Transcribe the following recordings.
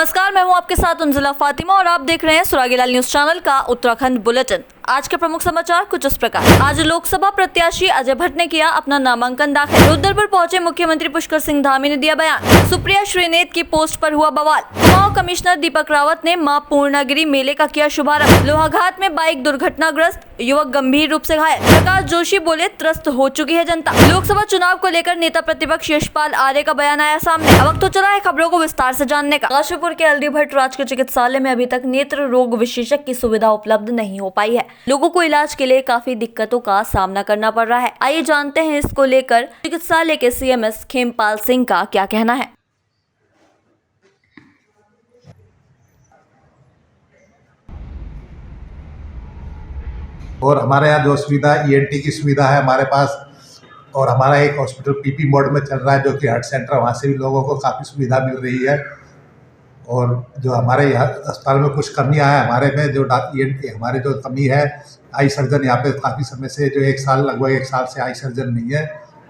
नमस्कार, मैं हूं आपके साथ उन्जिला फातिमा और आप देख रहे हैं सुरागीलाल न्यूज चैनल का उत्तराखंड बुलेटिन। आज के प्रमुख समाचार कुछ इस प्रकार। आज लोकसभा प्रत्याशी अजय भट्ट ने किया अपना नामांकन दाखिल। रुद्रपुर पहुंचे मुख्यमंत्री पुष्कर सिंह धामी ने दिया बयान। सुप्रिया श्रीनेत की पोस्ट पर हुआ बवाल। कुमाऊं कमिश्नर दीपक रावत ने मां पूर्णागिरी मेले का किया शुभारंभ। लोहाघाट में बाइक दुर्घटनाग्रस्त, युवक गंभीर रूप से घायल। प्रकाश जोशी बोले, त्रस्त हो चुकी है जनता। लोकसभा चुनाव को लेकर नेता प्रतिपक्ष यशपाल आर्य का बयान आया सामने। अब वक्त तो चला है खबरों को विस्तार से जानने का। काशीपुर के एलडी भट्ट राजकीय चिकित्सालय में अभी तक नेत्र रोग विशेषज्ञ की सुविधा उपलब्ध नहीं हो पाई है। लोगों को इलाज के लिए काफी दिक्कतों का सामना करना पड़ रहा है। आइए जानते हैं इसको लेकर चिकित्सालय के सीएमएस खेमपाल सिंह का क्या कहना है। और हमारे यहाँ जो सुविधा ईएनटी की सुविधा है हमारे पास, और हमारा एक हॉस्पिटल पीपी मोड में चल रहा है जो कि हार्ट सेंटर, वहाँ से भी लोगों को काफ़ी सुविधा मिल रही है। और जो हमारे यहाँ अस्पताल में कुछ कमियाँ हैं, हमारे में जो हमारे जो कमी है, आई सर्जन यहाँ पे काफ़ी समय से जो लगभग एक साल से आई सर्जन नहीं है।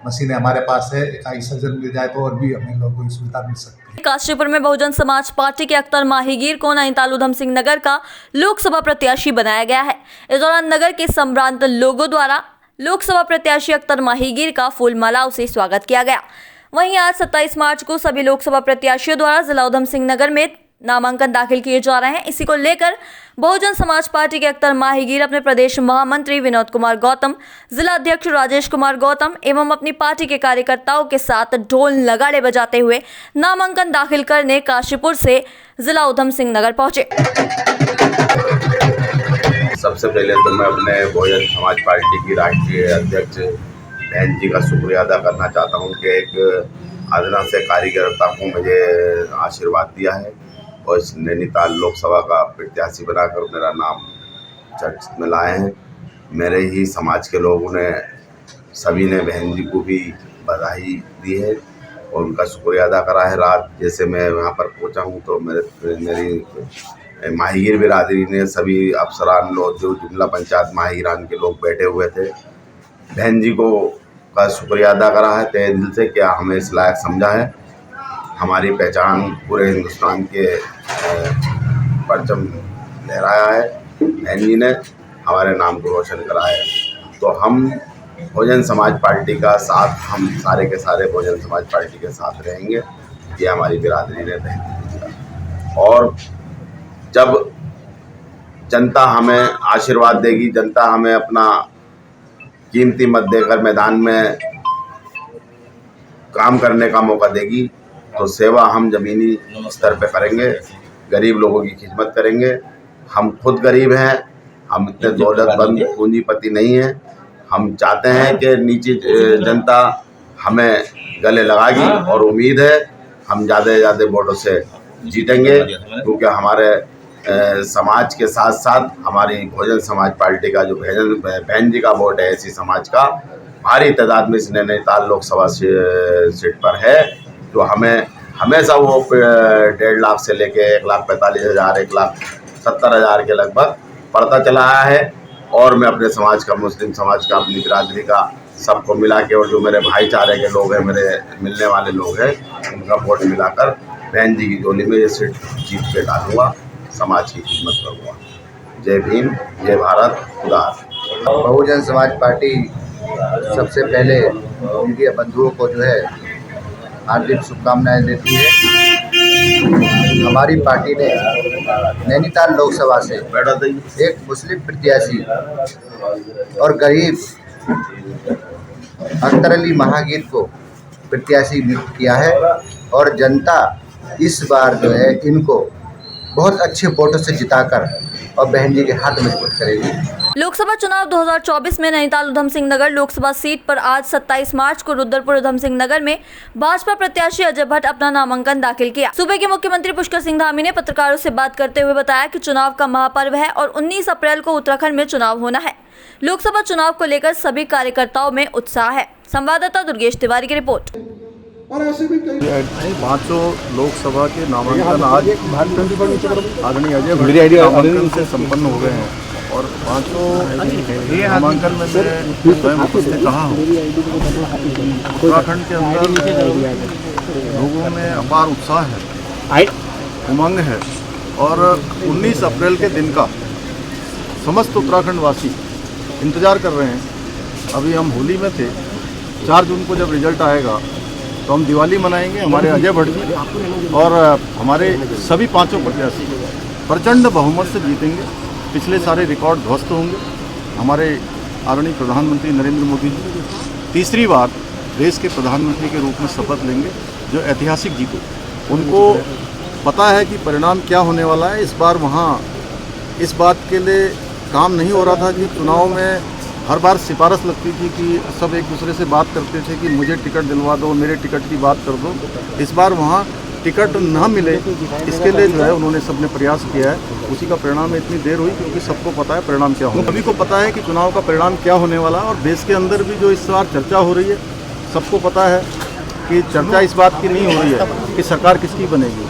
मशीनें हमारे पास है, एक आई सर्जन मिल जाए तो और भी हमें लोगों को सुविधा मिल सकती है। काशीपुर में बहुजन समाज पार्टी के अख्तर माहीगीर को नैनीताल उधम सिंह नगर का लोकसभा प्रत्याशी बनाया गया है। इस दौरान नगर के संभ्रांत लोगों द्वारा लोकसभा प्रत्याशी अख्तर माहीगीर का फूल मालाओं से स्वागत किया गया। वहीं आज 27 मार्च को सभी लोकसभा प्रत्याशियों द्वारा जिला उधम सिंह नगर में नामांकन दाखिल किए जा रहे हैं। इसी को लेकर बहुजन समाज पार्टी के अख्तर माहीगीर अपने प्रदेश महामंत्री विनोद कुमार गौतम, जिला अध्यक्ष राजेश कुमार गौतम एवं अपनी पार्टी के कार्यकर्ताओं के साथ ढोल नगाड़े बजाते हुए नामांकन दाखिल करने काशीपुर से जिला उधम सिंह नगर पहुंचे। सबसे पहले तो मैं अपने बहुजन समाज पार्टी की राष्ट्रीय अध्यक्ष बहन जी का शुक्रिया अदा करना चाहता हूं कि एक आदना से कार्यकर्ता को मुझे आशीर्वाद दिया है और इस नैनीताल लोकसभा का प्रत्याशी बनाकर मेरा नाम चर्चा में लाए हैं। मेरे ही समाज के लोगों ने सभी ने बहन जी को भी बधाई दी है और उनका शुक्रिया अदा करा है। रात जैसे मैं वहाँ पर पहुँचा हूँ तो मेरी माहीगीर बिरादरी ने सभी अफसरान लोग, जो जुमला पंचायत माहीगीरान के लोग बैठे हुए थे, बहन जी को का शुक्रिया अदा करा है तहे दिल से, क्या हमें इस लायक समझा है। हमारी पहचान पूरे हिंदुस्तान के परचम लहराया है। बहन जी ने हमारे नाम को रोशन कराया है। तो हम बहुजन समाज पार्टी का साथ, हम सारे के सारे बहुजन समाज पार्टी के साथ रहेंगे। ये हमारी बिरादरी ने तय किया। और जब जनता हमें आशीर्वाद देगी, जनता हमें अपना कीमती मत देकर मैदान में काम करने का मौका देगी, तो सेवा हम ज़मीनी स्तर पे करेंगे, गरीब लोगों की खिदमत करेंगे। हम खुद गरीब हैं, हम इतने दौलतमंद पूंजीपति नहीं हैं। हम चाहते हैं कि नीचे जनता हमें गले लगाएगी और उम्मीद है हम ज़्यादा से ज़्यादा वोटों से जीतेंगे, क्योंकि हमारे समाज के साथ साथ हमारी बहुजन समाज पार्टी का जो बहन जी का वोट है, ऐसी समाज का भारी तादाद में इस नैनीताल लोकसभा सीट पर है। तो हमें हमेशा वो 1.5 लाख से लेके 1,45,000, 1,70,000 के लगभग पड़ता चला आया है। और मैं अपने समाज का, मुस्लिम समाज का, अपनी बिरादरी का, सबको मिला के, और जो मेरे भाईचारे के लोग हैं, मेरे मिलने वाले लोग हैं, उनका वोट मिलाकर बहन जी की झोली में ये सीट जीत के डालूंगा, समाज की खिदमत करूँगा। जय भीम, जय भारत, खुदा हाफिज़। बहुजन समाज पार्टी सबसे पहले मीडिया बंधुओं को जो है हार्दिक शुभकामनाएं देती है। हमारी पार्टी ने नैनीताल लोकसभा से एक मुस्लिम प्रत्याशी और गरीब अख्तर अली माहीगीर को प्रत्याशी नियुक्त किया है और जनता इस बार जो है इनको बहुत अच्छे वोटों से जिताकर और बहन जी के हाथ मजबूत करेगी। लोकसभा चुनाव 2024 में नैनीताल उधम सिंह नगर लोकसभा सीट पर आज 27 मार्च को रुद्रपुर उधम सिंह नगर में भाजपा प्रत्याशी अजय भट्ट अपना नामांकन दाखिल किया। सूबे के मुख्यमंत्री पुष्कर सिंह धामी ने पत्रकारों से बात करते हुए बताया कि चुनाव का महापर्व है और 19 अप्रैल को उत्तराखंड में चुनाव होना है। लोकसभा चुनाव को लेकर सभी कार्यकर्ताओं में उत्साह है। संवाददाता दुर्गेश तिवारी की रिपोर्ट। और ऐसे भी कई 500 लोकसभा के नामांकन आज आदरणीय अजय भट्ट नामांकन से संपन्न हो गए हैं और 500 नामांकन में मैं स्वयं उपस्थित रहा हूँ। उत्तराखंड के अंदर लोगों में अपार उत्साह है उमंग है और 19 अप्रैल के दिन का समस्त उत्तराखंड वासी इंतज़ार कर रहे हैं। अभी हम होली में थे, 4 जून को जब रिजल्ट आएगा तो हम दिवाली मनाएंगे। हमारे अजय भट्ट जी और हमारे सभी 5 प्रत्याशी प्रचंड बहुमत से जीतेंगे। पिछले सारे रिकॉर्ड ध्वस्त होंगे। हमारे आदरणीय प्रधानमंत्री नरेंद्र मोदी जी तीसरी बार देश के प्रधानमंत्री के रूप में शपथ लेंगे, जो ऐतिहासिक जीत हो। उनको पता है कि परिणाम क्या होने वाला है। इस बार वहाँ इस बात के लिए काम नहीं हो रहा था कि चुनाव में हर बार सिफारिश लगती थी कि सब एक दूसरे से बात करते थे कि मुझे टिकट दिलवा दो, मेरे टिकट की बात कर दो। इस बार वहाँ टिकट ना मिले, इसके लिए जो है उन्होंने सबने प्रयास किया है। उसी का परिणाम इतनी देर हुई क्योंकि सबको पता है परिणाम क्या होगा। सभी को पता है कि चुनाव का परिणाम क्या होने वाला है। और देश के अंदर भी जो इस बार चर्चा हो रही है, सबको पता है कि चर्चा इस बात की नहीं हो रही है कि सरकार किसकी बनेगी।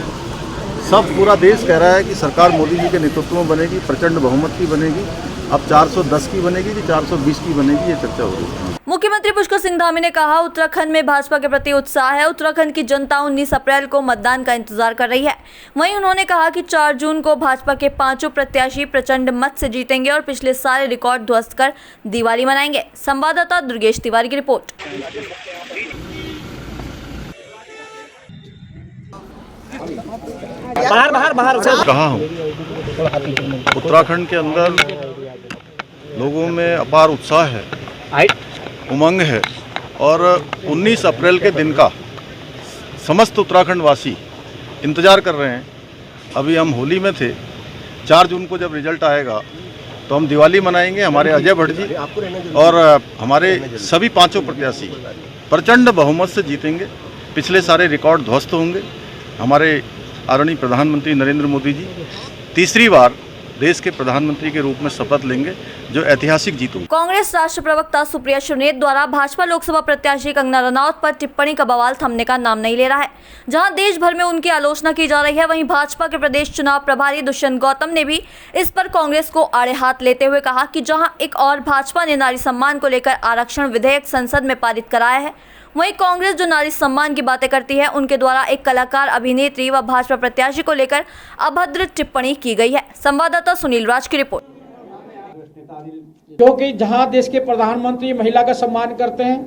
सब पूरा देश कह रहा है कि सरकार मोदी जी के नेतृत्व में बनेगी, प्रचंड बहुमत की बनेगी। अब 410 की बनेगी कि 420 की बनेगी, ये चर्चा हो रही है। मुख्यमंत्री पुष्कर सिंह धामी ने कहा, उत्तराखंड में भाजपा के प्रति उत्साह है। उत्तराखंड की जनता 19 अप्रैल को मतदान का इंतजार कर रही है। वहीं उन्होंने कहा कि 4 जून को भाजपा के 5 प्रत्याशी प्रचंड मत से जीतेंगे और पिछले सारे रिकॉर्ड ध्वस्त कर दिवाली मनाएंगे। संवाददाता दुर्गेश तिवारी की रिपोर्ट। कहा हूँ, उत्तराखंड के अंदर लोगों में अपार उत्साह है, उमंग है और 19 अप्रैल के दिन का समस्त उत्तराखंड वासी इंतज़ार कर रहे हैं। अभी हम होली में थे, 4 जून को जब रिजल्ट आएगा तो हम दिवाली मनाएंगे। हमारे अजय भट्ट जी और हमारे सभी 5 प्रत्याशी प्रचंड बहुमत से जीतेंगे। पिछले सारे रिकॉर्ड ध्वस्त होंगे। हमारे आदरणीय प्रधानमंत्री नरेंद्र मोदी जी तीसरी बार देश के प्रधानमंत्री के रूप में शपथ लेंगे, जो ऐतिहासिक जीत होगी। कांग्रेस राष्ट्रीय प्रवक्ता सुप्रिया शुनेत द्वारा भाजपा लोकसभा प्रत्याशी कंगना रनौत पर टिप्पणी का बवाल थमने का नाम नहीं ले रहा है। जहां देश भर में उनकी आलोचना की जा रही है, वहीं भाजपा के प्रदेश चुनाव प्रभारी दुष्यंत गौतम ने भी इस पर कांग्रेस को आड़े हाथ लेते हुए कहा कि जहां एक और भाजपा ने नारी सम्मान को लेकर आरक्षण विधेयक संसद में पारित कराया है, वहीं कांग्रेस जो नारी सम्मान की बातें करती है, उनके द्वारा एक कलाकार, अभिनेत्री व भाजपा प्रत्याशी को लेकर अभद्र टिप्पणी की गई है। संवाददाता सुनील राज की रिपोर्ट। क्योंकि जहां देश के प्रधानमंत्री महिला का सम्मान करते हैं,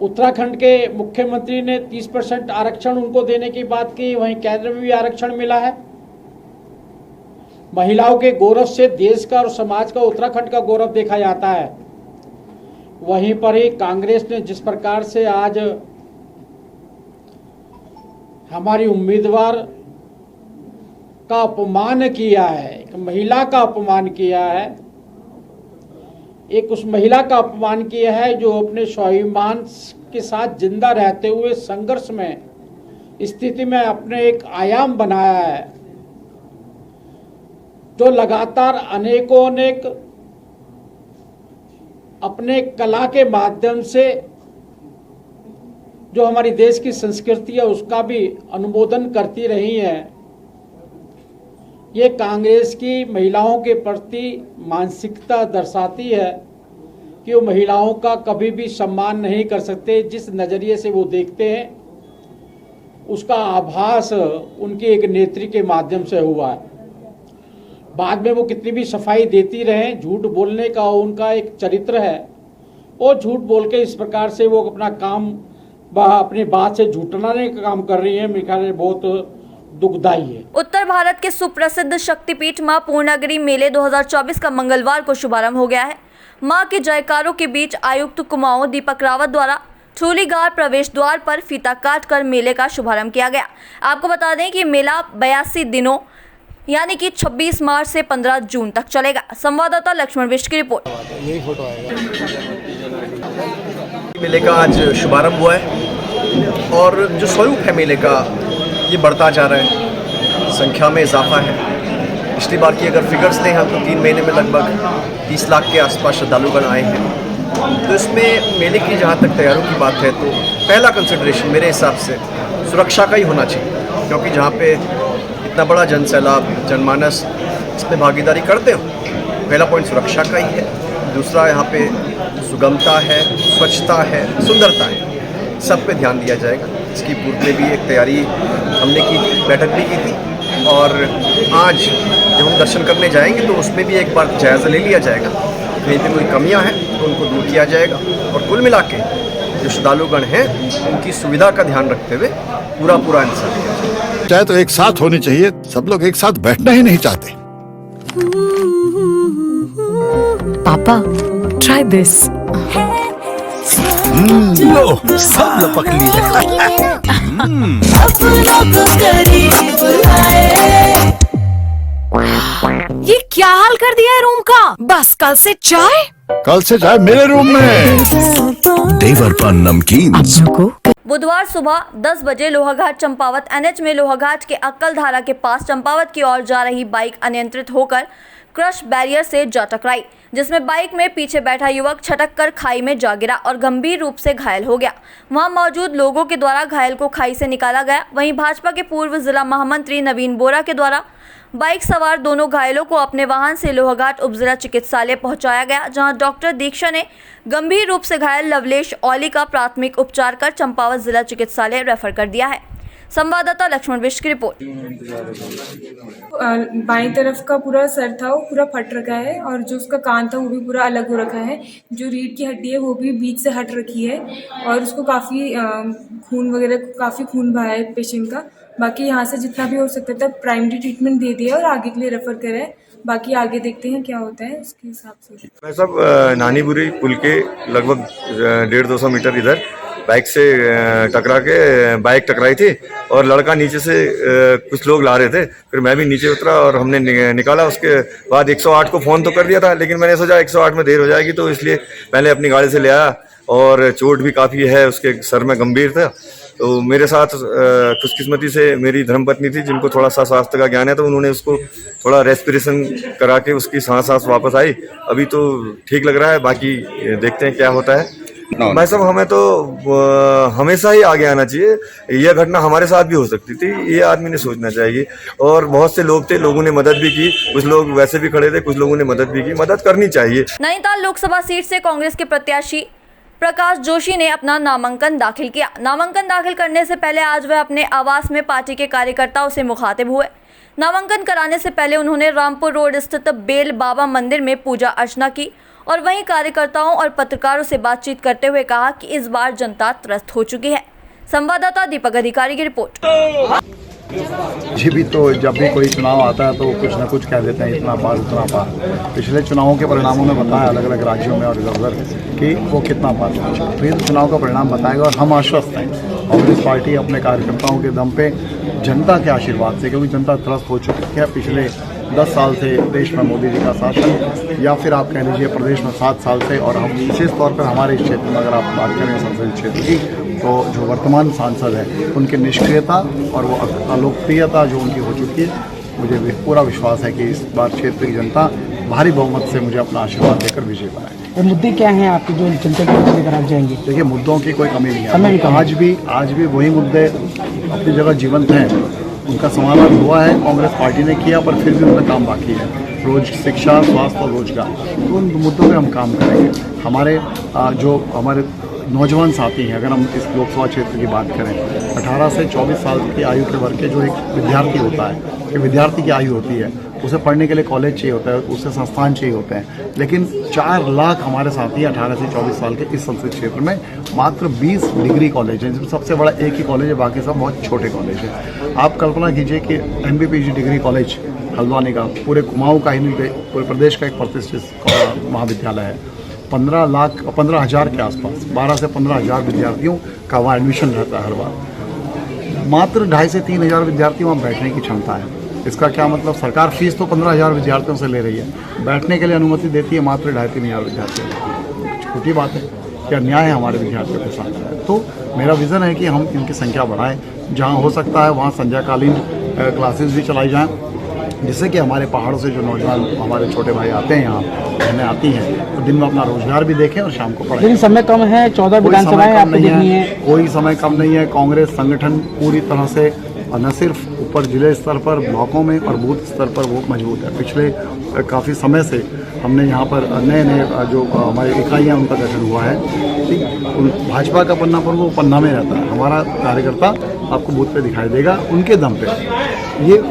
उत्तराखंड के मुख्यमंत्री ने 30% आरक्षण उनको देने की बात की, वहीं केंद्र में भी आरक्षण मिला है। महिलाओं के गौरव से देश का और समाज का, उत्तराखंड का गौरव देखा जाता है। वहीं पर ही कांग्रेस ने जिस प्रकार से आज हमारी उम्मीदवार का अपमान किया है, एक महिला का अपमान किया है, एक उस महिला का अपमान किया है जो अपने स्वाभिमान के साथ जिंदा रहते हुए संघर्ष में स्थिति में अपने एक आयाम बनाया है, जो लगातार अनेक अपने कला के माध्यम से जो हमारी देश की संस्कृति है उसका भी अनुमोदन करती रही है। ये कांग्रेस की महिलाओं के प्रति मानसिकता दर्शाती है कि वो महिलाओं का कभी भी सम्मान नहीं कर सकते। जिस नज़रिए से वो देखते हैं उसका आभास उनकी एक नेत्री के माध्यम से हुआ है। बाद में वो कितनी भी सफाई देती रहे, झूठ बोलने का उनका एक चरित्र है, और झूठ बोल के इस प्रकार से वो अपना काम अपनी बात से झूठनाने का काम कर रही है। मेरे ख्याल में बहुत दुखदायी है। उत्तर भारत के सुप्रसिद्ध शक्तिपीठ मां पूर्णागिरि मेले 2024 का मंगलवार को शुभारंभ हो गया है। मां के जयकारों के बीच आयुक्त कुमाऊं दीपक रावत द्वारा ठूलीघार प्रवेश द्वार पर फीता काटकर मेले का शुभारंभ किया गया। आपको बता दें कि मेला 82 दिनों यानी कि 26 मार्च से 15 जून तक चलेगा। संवाददाता लक्ष्मण विष्ट की रिपोर्ट। मेले का आज शुभारंभ हुआ है और जो स्वरूप है मेले का ये बढ़ता जा रहा है, संख्या में इजाफा है। पिछली बार की अगर फिगर्स लें हम तो 3 महीने में लगभग 30 लाख के आसपास श्रद्धालुगण आए हैं। तो इसमें मेले की जहाँ तक तैयारियों की बात है तो पहला कंसिडरेशन मेरे हिसाब से सुरक्षा का ही होना चाहिए, क्योंकि जहाँ पे इतना बड़ा जनसैलाब, जनमानस इसमें भागीदारी करते हो, पहला पॉइंट सुरक्षा का ही है। दूसरा यहाँ पे सुगमता है, स्वच्छता है, सुंदरता है, सब पे ध्यान दिया जाएगा। इसकी पूर्व में भी एक तैयारी हमने की थी, बैठक भी की थी, और आज जब हम दर्शन करने जाएंगे तो उसमें भी एक बार जायज़ा ले लिया जाएगा, कहीं पे कोई कमियां हैं तो उनको दूर किया जाएगा, और कुल मिला के जो श्रद्धालुगण हैं उनकी सुविधा का ध्यान रखते हुए पूरा इंतजाम किया जाएगा। चाहे तो एक साथ होनी चाहिए, सब लोग एक साथ बैठना ही नहीं चाहते। पापा, try this. लो, सब लपक लिए। ये क्या हाल कर दिया है रूम का? बस कल से चाय। कल से चाय मेरे रूम में। देवर पान नमकीन। अपनों को बुधवार सुबह 10 बजे लोहाघाट चंपावत एनएच में लोहाघाट के अक्कलधारा के पास चंपावत की ओर जा रही बाइक अनियंत्रित होकर क्रश बैरियर से जा टकराई, जिसमें बाइक में पीछे बैठा युवक छटक कर खाई में जा गिरा और गंभीर रूप से घायल हो गया। वहां मौजूद लोगों के द्वारा घायल को खाई से निकाला गया। वहीं भाजपा के पूर्व जिला महामंत्री नवीन बोरा के द्वारा बाइक सवार दोनों घायलों को अपने वाहन से लोहाघाट उपजिला चिकित्सालय पहुंचाया गया, जहां डॉक्टर दीक्षा ने गंभीर रूप से घायल लवलेश औली का प्राथमिक उपचार कर चंपावत जिला चिकित्सालय रेफर कर दिया है। संवाददाता लक्ष्मण बिष्ट की रिपोर्ट। बाईं तरफ का पूरा सर था वो पूरा फट रखा है, और जो उसका कान था वो भी पूरा अलग हो रखा है। जो रीढ़ की हड्डी है वो भी बीच से हट रखी है, और उसको काफ़ी काफ़ी खून बहा है पेशेंट का। बाकी यहाँ से जितना भी हो सकता था प्राइमरी ट्रीटमेंट दे दिया और आगे के लिए रेफर करें। बाकी आगे देखते हैं क्या होता है उसके हिसाब से। मैं सब नानीपुरी पुल के लगभग 150-200 मीटर इधर बाइक से बाइक टकराई थी, और लड़का नीचे से कुछ लोग ला रहे थे। फिर मैं भी नीचे उतरा और हमने निकाला। उसके बाद 108 को फ़ोन तो कर दिया था, लेकिन मैंने सोचा 108 में देर हो जाएगी, तो इसलिए पहले अपनी गाड़ी से ले आया। और चोट भी काफ़ी है, उसके सर में गंभीर था। तो मेरे साथ खुशकिस्मती से मेरी धर्मपत्नी थी, जिनको थोड़ा सा स्वास्थ्य का ज्ञान है, तो उन्होंने उसको थोड़ा रेस्पिरेशन करा के उसकी सांस वापस आई। अभी तो ठीक लग रहा है, बाकी देखते हैं क्या होता है। भाई साहब, हमें तो हमेशा ही आगे आना चाहिए। यह घटना हमारे साथ भी हो सकती थी, ये आदमी ने सोचना चाहिए। और बहुत से लोग थे, लोगों ने मदद भी की, कुछ लोग वैसे भी खड़े थे, कुछ लोगों ने मदद भी की। मदद करनी चाहिए। नैनीताल लोकसभा सीट से कांग्रेस के प्रत्याशी प्रकाश जोशी ने अपना नामांकन दाखिल किया। नामांकन दाखिल करने से पहले आज वह अपने आवास में पार्टी के कार्यकर्ताओं से मुखातिब हुए। नामांकन कराने से पहले उन्होंने रामपुर रोड स्थित बेल बाबा मंदिर में पूजा अर्चना की, और वहीं कार्यकर्ताओं और पत्रकारों से बातचीत करते हुए कहा कि इस बार जनता त्रस्त हो चुकी है। संवाददाता दीपक अधिकारी की रिपोर्ट। जी भी तो जब भी कोई चुनाव आता है तो कुछ ना कुछ कह देते हैं, इतना पार उतना पार। पिछले चुनावों के परिणामों ने बताया अलग अलग राज्यों में और इधर उधर कि वो कितना पार पहुंचा। तो ये चुनाव का परिणाम बताएगा, और हम आश्वस्त हैं कांग्रेस पार्टी अपने कार्यकर्ताओं के दम पे जनता के आशीर्वाद से, क्योंकि जनता त्रस्त हो चुकी है पिछले 10 साल से देश में मोदी जी का शासन, या फिर आप कह लीजिए प्रदेश में 7 साल से। और हम विशेष तौर पर हमारे इस क्षेत्र में अगर आप बात करें संसदीय क्षेत्र की, तो जो वर्तमान सांसद हैं उनकी निष्क्रियता और वो अलोकप्रियता जो उनकी हो चुकी है, मुझे पूरा विश्वास है कि इस बार क्षेत्र की जनता भारी बहुमत से मुझे अपना आशीर्वाद देकर विजय बनाएगी। मुद्दे क्या हैं आपके जो जनता के बीच लेकर आप जाएंगे? देखिए, मुद्दों की कोई कमी नहीं है। आज भी वही मुद्दे अपनी जगह जीवंत हैं। उनका समाधान हुआ है, कांग्रेस पार्टी ने किया, पर फिर भी उनका काम बाकी है। रोज शिक्षा, स्वास्थ्य और रोजगार, तो उन मुद्दों पे हम काम करेंगे। हमारे हमारे नौजवान साथी हैं, अगर हम इस लोकसभा क्षेत्र की बात करें, 18 से 24 साल की आयु के वर्ग के जो एक विद्यार्थी होता है, कि विद्यार्थी की आयु होती है, उसे पढ़ने के लिए कॉलेज चाहिए होता है, उसे संस्थान चाहिए होते हैं। लेकिन 4 लाख हमारे साथी 18 से 24 साल के इस संसदीय क्षेत्र में मात्र 20 डिग्री कॉलेज हैं, जिसमें सबसे बड़ा एक ही कॉलेज है, बाकी सब बहुत छोटे कॉलेज हैं। आप कल्पना कीजिए कि MBPG डिग्री कॉलेज हल्द्वानी का पूरे कुमाऊँ का ही नहीं, पूरे प्रदेश का एक प्रतिष्ठित महाविद्यालय है। 15,000 के आसपास 12 से 15,000 विद्यार्थियों का वहाँ एडमिशन रहता है हर बार। मात्र 2,500 से 3,000 विद्यार्थी वहाँ बैठने की क्षमता है। इसका क्या मतलब? सरकार फीस तो 15,000 विद्यार्थियों से ले रही है, बैठने के लिए अनुमति देती है मात्र 2,500-3,000 विद्यार्थियों। छोटी बात है, क्या न्याय है हमारे विद्यार्थियों के साथ? तो मेरा विज़न है कि हम इनकी संख्या बढ़ाएं, जहाँ हो सकता है वहाँ संध्याकालीन क्लासेस भी चलाई जाएँ, जिससे कि हमारे पहाड़ों से जो नौजवान हमारे छोटे भाई आते हैं, यहाँ बहनें आती हैं, तो दिन में अपना रोजगार भी देखें और शाम को पढ़ें। लेकिन समय कम है, 14 विधानसभाएं आपको देखनी है। कोई समय कम नहीं है। कांग्रेस संगठन पूरी तरह से और न सिर्फ ऊपर जिले स्तर पर, ब्लॉकों में और बूथ स्तर पर वो मजबूत है। पिछले काफ़ी समय से हमने यहाँ पर नए नए जो हमारी इकाइयाँ उनका गठन हुआ है। भाजपा का पन्ना पर वो पन्ना में रहता है, हमारा कार्यकर्ता आपको बूथ पे दिखाई देगा। उनके दम पे ये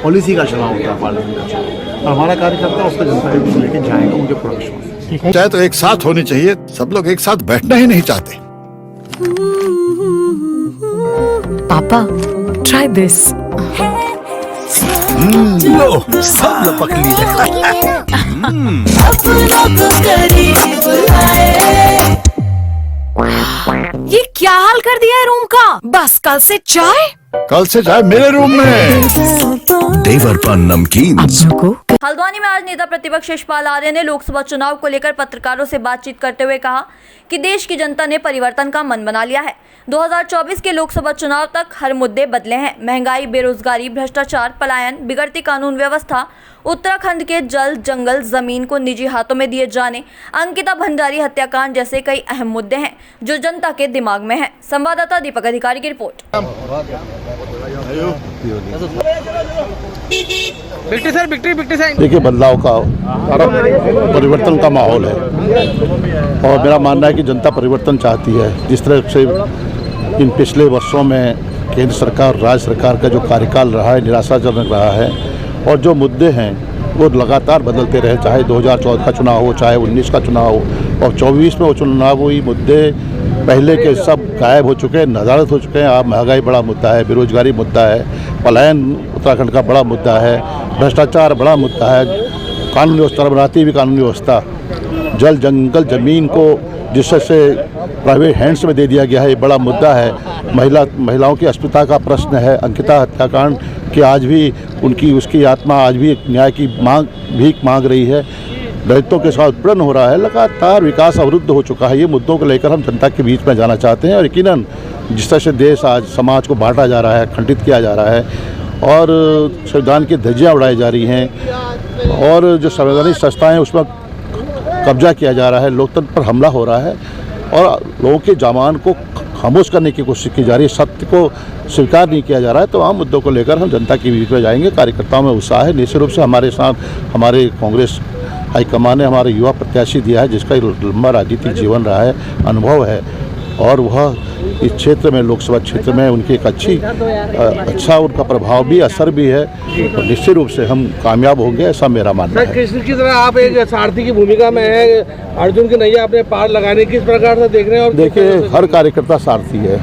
पॉलिसी का चुनाव होता है, पार्लियामेंट का चुनाव, और हमारा कार्यकर्ता उसका जनता के बीच लेके जाएगा। उनके प्रोडक्शन चाहे तो एक साथ होनी चाहिए, सब लोग एक साथ बैठना ही नहीं चाहते। पापा ट्राई दिस। लो सब लपक लिए। ये क्या हाल कर दिया है रूम का? बस कल से चाय। कल से चाय मेरे रूम में। देवर पान नमकीन। हल्द्वानी में आज नेता प्रतिपक्ष यशपाल आर्य ने लोकसभा चुनाव को लेकर पत्रकारों से बातचीत करते हुए कहा कि देश की जनता ने परिवर्तन का मन बना लिया है। 2024 के लोकसभा चुनाव तक हर मुद्दे बदले हैं। महंगाई, बेरोजगारी, भ्रष्टाचार, पलायन, बिगड़ती कानून व्यवस्था, उत्तराखंड के जल जंगल जमीन को निजी हाथों में दिए जाने, अंकिता भंडारी हत्याकांड जैसे कई अहम मुद्दे हैं जो जनता के दिमाग में हैं। संवाददाता दीपक अधिकारी की रिपोर्ट। देखिए, बदलाव का परिवर्तन का माहौल है और मेरा मानना है कि जनता परिवर्तन चाहती है। जिस तरह से इन पिछले वर्षों में केंद्र सरकार, राज्य सरकार का जो कार्यकाल रहा है, निराशाजनक रहा है और जो मुद्दे हैं वो लगातार बदलते रहे, चाहे 2014 का चुनाव हो, चाहे 19 का चुनाव हो और 24 में वो चुनाव हुई, मुद्दे पहले के सब गायब हो चुके हैं, नदारद हो चुके हैं। अब महंगाई बड़ा मुद्दा है, बेरोजगारी मुद्दा है, पलायन उत्तराखंड का बड़ा मुद्दा है, भ्रष्टाचार बड़ा मुद्दा है, कानूनी व्यवस्था बनाती हुई कानूनी व्यवस्था, जल जंगल ज़मीन को जिससे प्राइवेट हैंड्स में दे दिया गया है, ये बड़ा मुद्दा है। महिलाओं की अस्मिता का प्रश्न है। अंकिता हत्याकांड कि आज भी उसकी आत्मा आज भी न्याय की भीख मांग रही है। दलितों के साथ उत्पीड़न हो रहा है, लगातार विकास अवरुद्ध हो चुका है। ये मुद्दों को लेकर हम जनता के बीच में जाना चाहते हैं और यकीनन जिस तरह से देश आज समाज को बांटा जा रहा है, खंडित किया जा रहा है और संविधान की धज्जियाँ उड़ाई जा रही हैं और जो संवैधानिक संस्थाएं हैं उसमें कब्जा किया जा रहा है, लोकतंत्र पर हमला हो रहा है और लोगों के जामान को खामोश करने की कोशिश की जा रही है, सत्य को स्वीकार नहीं किया जा रहा है। तो आम मुद्दों को लेकर हम जनता के बीच में जाएंगे। कार्यकर्ताओं में उत्साह है। निश्चित रूप से हमारे साथ हमारे कांग्रेस हाईकमान ने हमारे युवा प्रत्याशी दिया है जिसका लंबा राजनीतिक जीवन रहा है, अनुभव है और वह इस क्षेत्र में, लोकसभा क्षेत्र में उनकी एक अच्छा उनका प्रभाव भी, असर भी है और निश्चित रूप से हम कामयाब होंगे, ऐसा मेरा मानना है। कृष्ण की तरह आप एक सारथी की भूमिका में है, अर्जुन की नैया अपने पार लगाने किस प्रकार से देख रहे हैं? और देखिए, हर कार्यकर्ता सारथी है।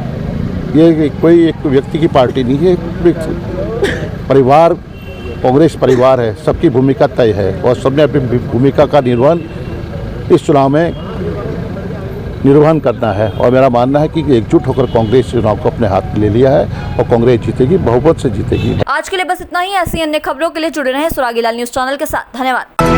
ये कोई एक व्यक्ति की पार्टी नहीं है, परिवार, कांग्रेस परिवार है, सबकी भूमिका तय है और सबने अपनी भूमिका का निर्वहन इस चुनाव में निर्वहन करना है और मेरा मानना है कि एकजुट होकर कांग्रेस चुनाव को अपने हाथ में ले लिया है और कांग्रेस जीतेगी, बहुमत से जीतेगी। आज के लिए बस इतना ही। ऐसी अन्य खबरों के लिए जुड़े रहें सुरागीलाल न्यूज़ चैनल के साथ। धन्यवाद।